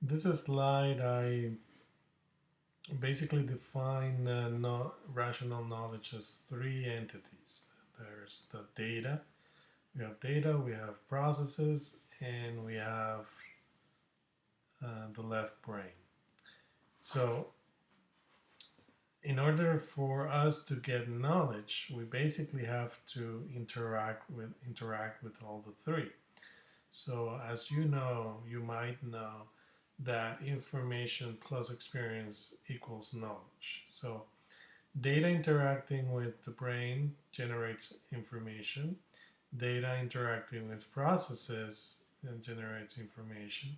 This is slide I basically define rational knowledge as three entities. There's the data, we have processes, and we have the left brain. So, in order for us to get knowledge, we basically have to interact with all the three. So, as you know, you might know that information plus experience equals knowledge. So, data interacting with the brain generates information. Data interacting with processes generates information.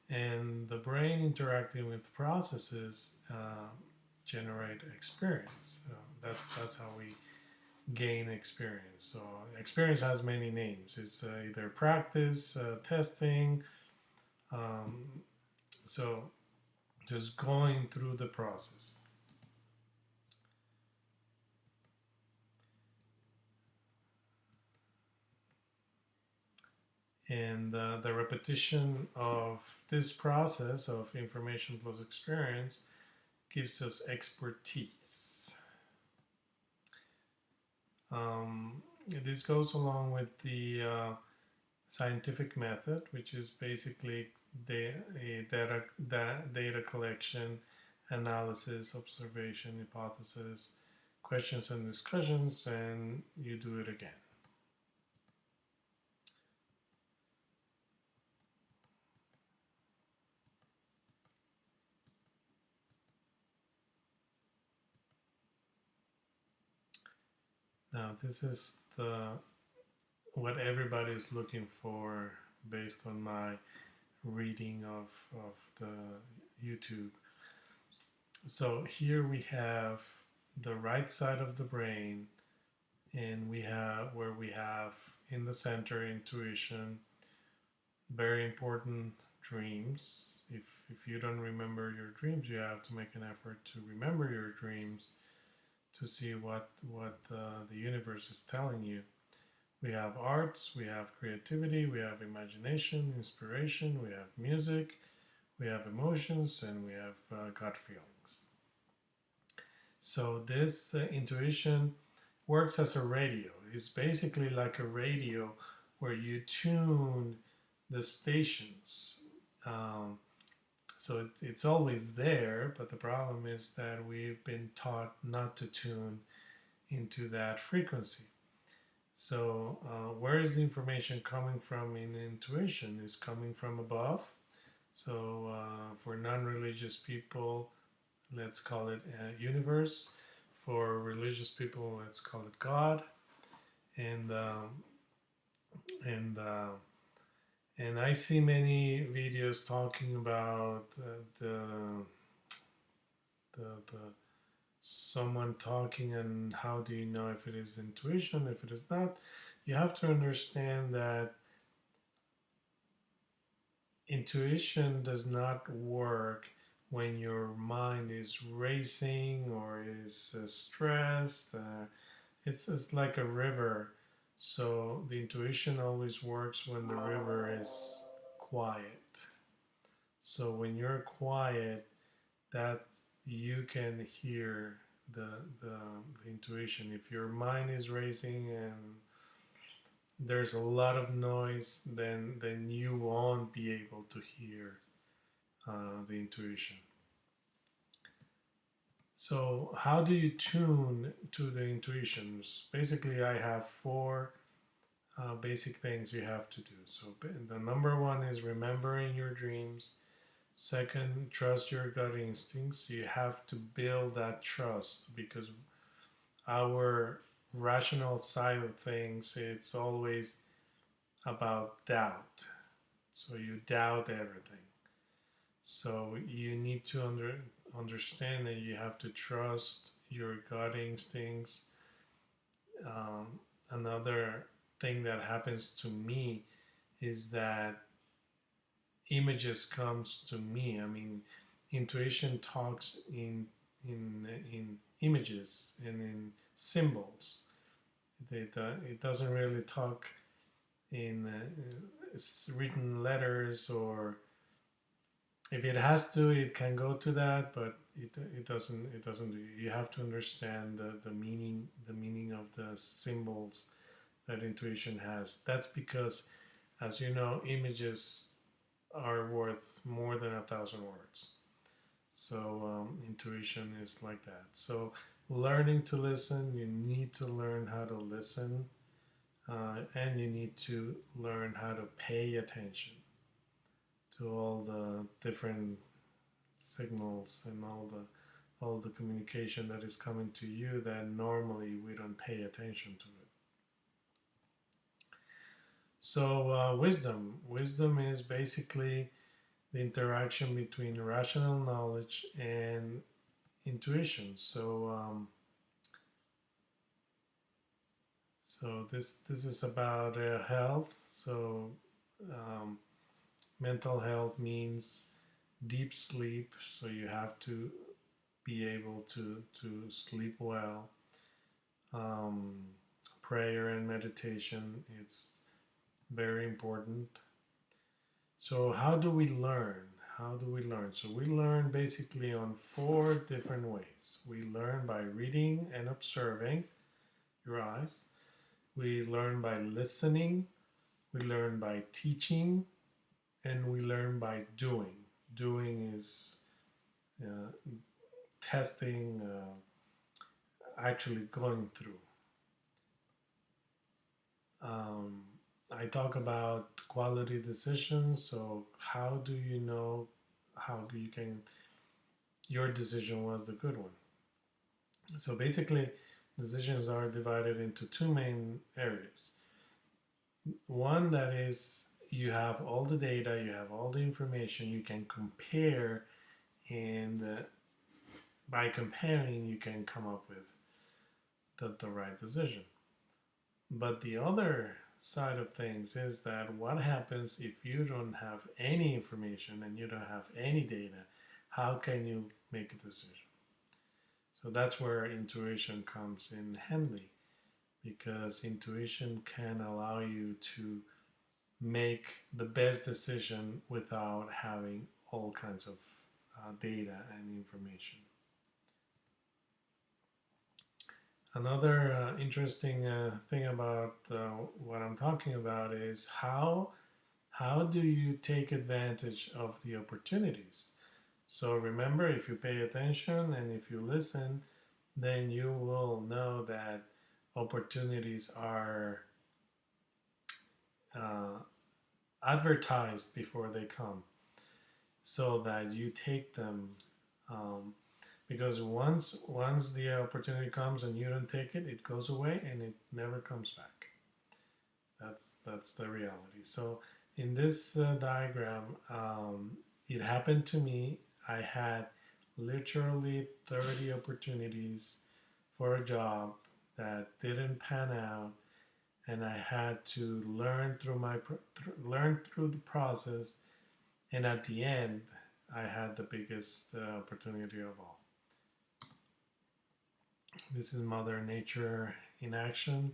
And the brain interacting with processes generate experience. So that's how we gain experience. So experience has many names. It's either practice, testing. Um, so just going through the process. And the repetition of this process of information plus experience gives us expertise. This goes along with the scientific method, which is basically data collection, analysis, observation, hypothesis, questions and discussions, and you do it again. Now, this is the what everybody is looking for based on my reading of the YouTube. So here we have the right side of the brain, and we have in the center intuition, very important dreams. If you don't remember your dreams, you have to make an effort to remember your dreams to see what the universe is telling you. We have arts, we have creativity, we have imagination, inspiration, we have music, we have emotions, and we have gut feelings. So this intuition works as a radio. It's basically like a radio where you tune the stations. So it's always there, but the problem is that we've been taught not to tune into that frequency. So, where is the information coming from in intuition? Is coming from above. So, for non religious people, let's call it universe. For religious people, let's call it God. And and and I see many videos talking about the someone talking and how do you know if it is intuition, if it is not. You have to understand that intuition does not work when your mind is racing or is stressed. It's like a river. So the intuition always works when the river is quiet. So when you're quiet, that you can hear the intuition. If your mind is racing and there's a lot of noise, then you won't be able to hear the intuition. So how do you tune to the intuitions? Basically, I have four basic things you have to do. So the number one is remembering your dreams. Second, trust your gut instincts. You have to build that trust because our rational side of things, it's always about doubt. So you doubt everything. So you need to understand that you have to trust your gut instincts. Another thing that happens to me is that images comes to me. I mean, intuition talks in images and in symbols. It doesn't really talk in written letters or If it has to, it can go to that, but it doesn't. It doesn't. You have to understand the meaning of the symbols that intuition has. That's because, as you know, images are worth more than 1,000 words. So intuition is like that. So learning to listen, you need to learn how to listen, and you need to learn how to pay attention to all the different signals and all the communication that is coming to you that normally we don't pay attention to it. So wisdom is basically the interaction between rational knowledge and intuition. So this is about health. So um, mental health means deep sleep. So you have to be able to sleep well. Um, prayer and meditation, it's very important. So how do we learn? How do we learn? So we learn basically on four different ways. We learn by reading and observing your eyes. We learn by listening. We learn by teaching, and we learn by doing. Doing is uh, testing, actually going through. Um, I talk about quality decisions. So how do you know how you can your decision was the good one? So basically, decisions are divided into two main areas. One that is you have all the data, you have all the information, you can compare, and by comparing, you can come up with the right decision. But the other side of things is that what happens if you don't have any information and you don't have any data? How can you make a decision? So that's where intuition comes in handy, because intuition can allow you to make the best decision without having all kinds of data and information. Another interesting thing about what I'm talking about is how do you take advantage of the opportunities? So remember, if you pay attention and if you listen, then you will know that opportunities are uh, advertised before they come, so that you take them. Um, because once the opportunity comes and you don't take it, it goes away and it never comes back. That's the reality. So in this diagram, it happened to me. I had literally 30 opportunities for a job that didn't pan out, and I had to learn through the process. And at the end, I had the biggest opportunity of all. This is Mother Nature in action.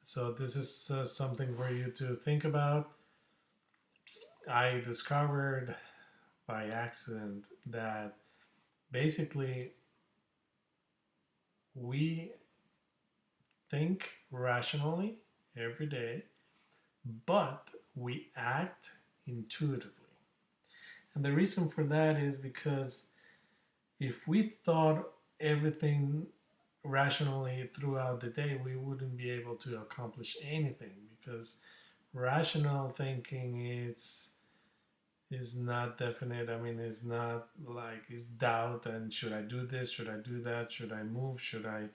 So this is something for you to think about. I discovered by accident that basically we think rationally every day, but we act intuitively. And the reason for that is because if we thought everything rationally throughout the day, we wouldn't be able to accomplish anything, because rational thinking is not definite. I mean, it's not like it's doubt and should I do this? Should I do that? Should I move? Should I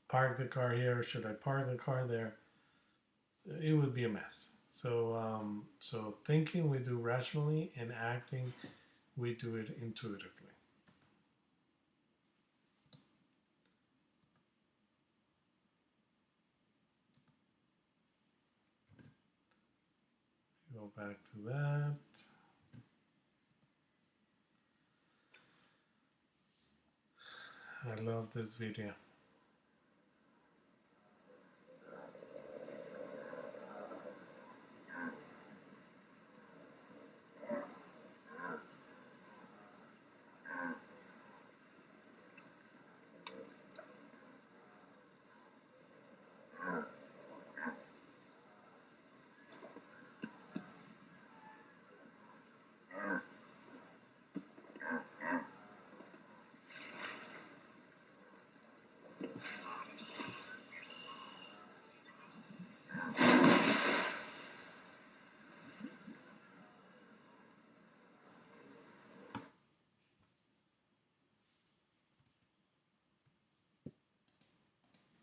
park the car here? Should I park the car there? It would be a mess. So thinking we do rationally, and acting we do it intuitively. Go back to that. I love this video.